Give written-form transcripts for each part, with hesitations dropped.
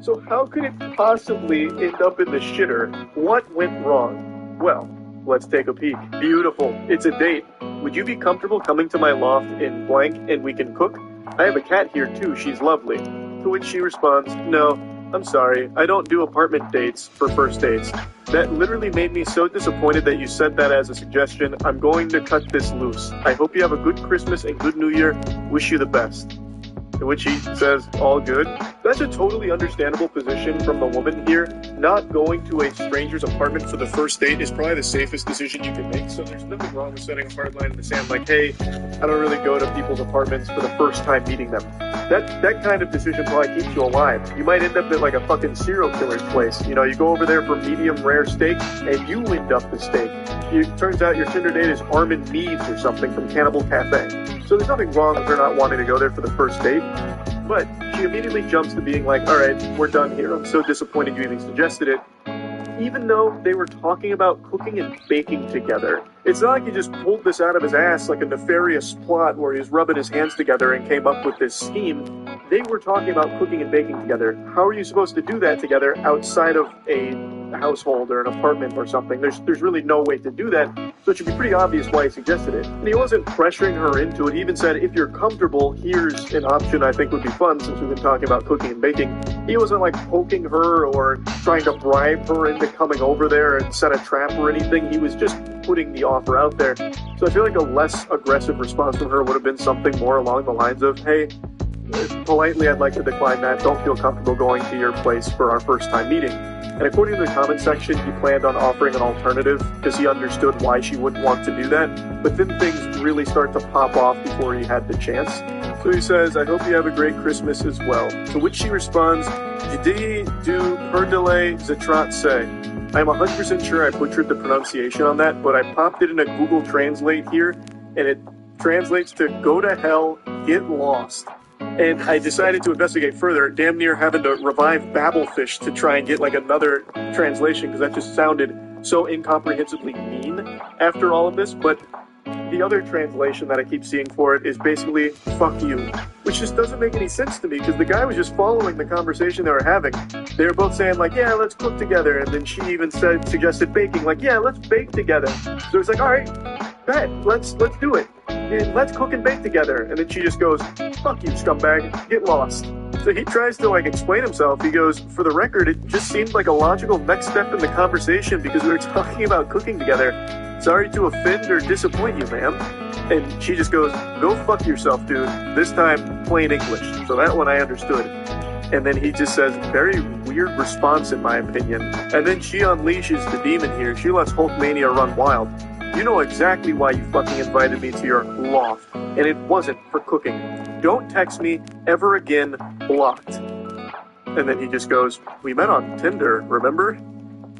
So how could it possibly end up in the shitter? What went wrong? Well, let's take a peek. Beautiful. It's a date. Would you be comfortable coming to my loft in blank and we can cook? I have a cat here too. She's lovely. To which she responds, no, I'm sorry. I don't do apartment dates for first dates. That literally made me so disappointed that you said that as a suggestion. I'm going to cut this loose. I hope you have a good Christmas and good New Year. Wish you the best. To which he says, all good. That's a totally understandable position from the woman here. Not going to a stranger's apartment for the first date is probably the safest decision you can make, so there's nothing wrong with setting a hard line in the sand like, hey, I don't really go to people's apartments for the first time meeting them. That kind of decision probably keeps you alive. You might end up at like a fucking serial killer's place. You know, you go over there for medium rare steak, and you end up the steak. It turns out your Tinder date is Armin Meads or something from Cannibal Cafe. So there's nothing wrong with her not wanting to go there for the first date, but she immediately jumps to being like, all right, we're done here. I'm so disappointed you even suggested it. Even though they were talking about cooking and baking together. It's not like he just pulled this out of his ass like a nefarious plot where he was rubbing his hands together and came up with this scheme. They were talking about cooking and baking together. How are you supposed to do that together outside of a household or an apartment or something? There's really no way to do that, so it should be pretty obvious why he suggested it. And he wasn't pressuring her into it. He even said, if you're comfortable, here's an option I think would be fun since we've been talking about cooking and baking. He wasn't like poking her or trying to bribe her into coming over there and set a trap or anything. He was just putting the offer out there. So I feel like a less aggressive response from her would have been something more along the lines of, hey, politely, I'd like to decline that. Don't feel comfortable going to your place for our first time meeting. And according to the comment section, he planned on offering an alternative because he understood why she wouldn't want to do that. But then things really start to pop off before he had the chance. So he says, I hope you have a great Christmas as well. To which she responds, Jidi du perdele zatrat se. I'm 100% sure I butchered the pronunciation on that, but I popped it in a Google Translate here, and it translates to go to hell, get lost. And I decided to investigate further, damn near having to revive Babelfish to try and get like another translation, because that just sounded so incomprehensibly mean after all of this. But the other translation that I keep seeing for it is basically, fuck you. Which just doesn't make any sense to me, because the guy was just following the conversation they were having. They were both saying like, yeah, let's cook together. And then she even suggested baking, like, yeah, let's bake together. So it's like, all right, bet, let's do it. And let's cook and bake together. And then she just goes, fuck you, scumbag, get lost. So he tries to like explain himself. He goes, for the record, it just seemed like a logical next step in the conversation because we were talking about cooking together. Sorry to offend or disappoint you, ma'am. And she just goes, go fuck yourself, dude. This time, plain English. So that one I understood. And then he just says, very weird response in my opinion. And then she unleashes the demon here. She lets Hulkmania run wild. You know exactly why you fucking invited me to your loft. And it wasn't for cooking. Don't text me ever again, blocked. And then he just goes, we met on Tinder, remember?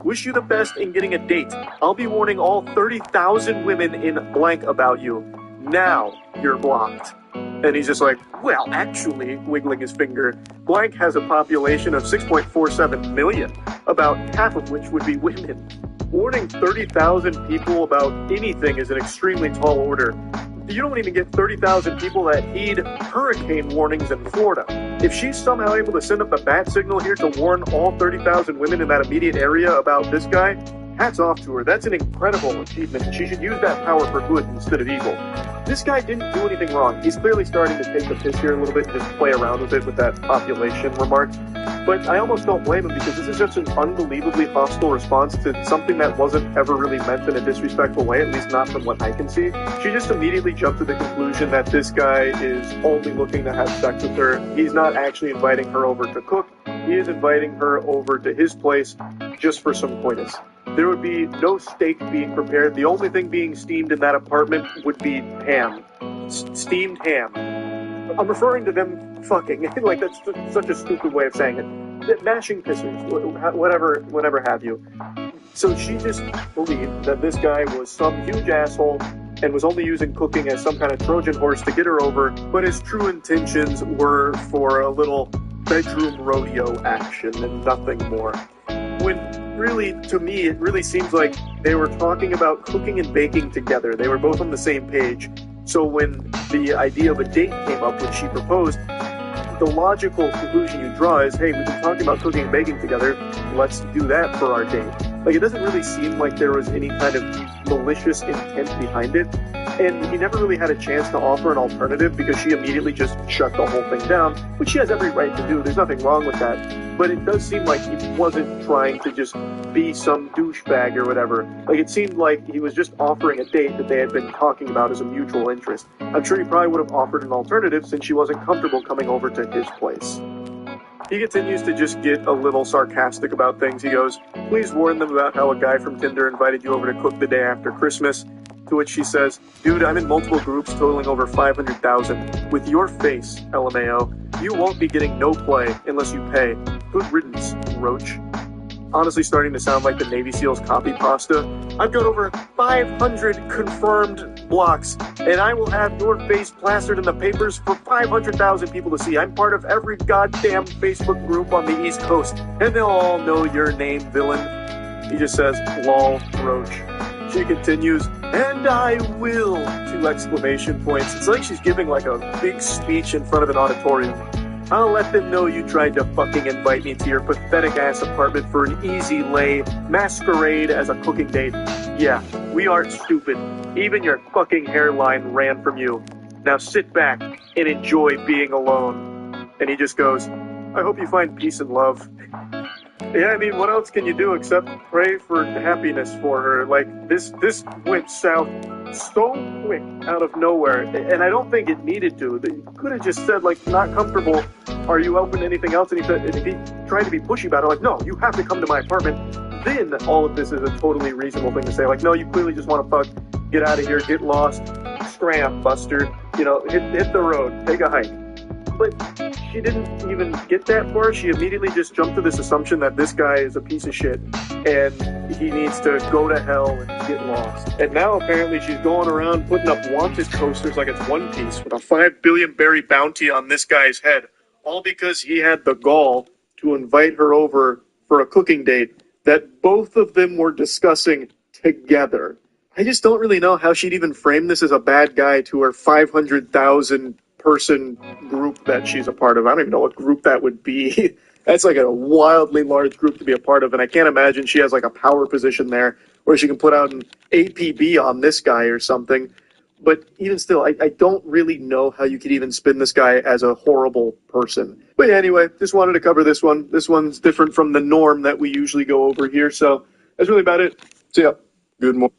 Wish you the best in getting a date. I'll be warning all 30,000 women in blank about you. Now you're blocked. And he's just like, well, actually, wiggling his finger, blank has a population of 6.47 million, about half of which would be women. Warning 30,000 people about anything is an extremely tall order. You don't even get 30,000 people that heed hurricane warnings in Florida. If she's somehow able to send up a bat signal here to warn all 30,000 women in that immediate area about this guy, hats off to her. That's an incredible achievement. She should use that power for good instead of evil. This guy didn't do anything wrong. He's clearly starting to take the piss here a little bit and just play around with it with that population remark. But I almost don't blame him because this is just an unbelievably hostile response to something that wasn't ever really meant in a disrespectful way, at least not from what I can see. She just immediately jumped to the conclusion that this guy is only looking to have sex with her. He's not actually inviting her over to cook. He is inviting her over to his place just for some coitus. There would be no steak being prepared. The only thing being steamed in that apartment would be ham. Steamed ham. I'm referring to them fucking. Like, that's such a stupid way of saying it. Mashing pissers, whatever have you. So she just believed that this guy was some huge asshole and was only using cooking as some kind of Trojan horse to get her over, but his true intentions were for a little bedroom rodeo action and nothing more. When really, to me, it really seems like they were talking about cooking and baking together. They were both on the same page. So when the idea of a date came up when she proposed, the logical conclusion you draw is, hey, we've been talking about cooking and baking together, let's do that for our date. Like, it doesn't really seem like there was any kind of malicious intent behind it, and he never really had a chance to offer an alternative because she immediately just shut the whole thing down, which she has every right to do. There's nothing wrong with that. But it does seem like he wasn't trying to just be some douchebag or whatever. Like, it seemed like he was just offering a date that they had been talking about as a mutual interest. I'm sure he probably would have offered an alternative since she wasn't comfortable coming over to his place. He continues to just get a little sarcastic about things. He goes, please warn them about how a guy from Tinder invited you over to cook the day after Christmas. To which she says, dude, I'm in multiple groups totaling over 500,000. With your face, LMAO, you won't be getting no play unless you pay. Good riddance, Roach. Honestly starting to sound like the Navy SEALs copy pasta. I've got over 500 confirmed blocks, and I will have your face plastered in the papers for 500,000 people to see. I'm part of every goddamn Facebook group on the East Coast, and they'll all know your name, villain. He just says, lol, Roach. She continues, and I will, 2 exclamation points. It's like she's giving like a big speech in front of an auditorium. I'll let them know you tried to fucking invite me to your pathetic-ass apartment for an easy lay masquerade as a cooking date. Yeah, we aren't stupid. Even your fucking hairline ran from you. Now sit back and enjoy being alone. And he just goes, I hope you find peace and love. Yeah, I mean, what else can you do except pray for happiness for her? Like, this went south so quick out of nowhere, and I don't think it needed to. They could have just said, like, not comfortable, are you open to anything else? And he said, and if he tried to be pushy about it, like, no, you have to come to my apartment, then all of this is a totally reasonable thing to say. Like, no, you clearly just want to fuck, get out of here, get lost, scram, Buster, you know, hit the road, take a hike. But she didn't even get that far. She immediately just jumped to this assumption that this guy is a piece of shit and he needs to go to hell and get lost. And now apparently she's going around putting up wanted posters like it's One Piece with a 5 billion berry bounty on this guy's head, all because he had the gall to invite her over for a cooking date that both of them were discussing together. I just don't really know how she'd even frame this as a bad guy to her 500,000 person group that she's a part of. I don't even know what group that would be. That's like a wildly large group to be a part of, and I can't imagine she has like a power position there where she can put out an APB on this guy or something. But even still, I don't really know how you could even spin this guy as a horrible person. But yeah, anyway, just wanted to cover this one. This one's different from the norm that we usually go over here, so that's really about it. So yeah, good morning.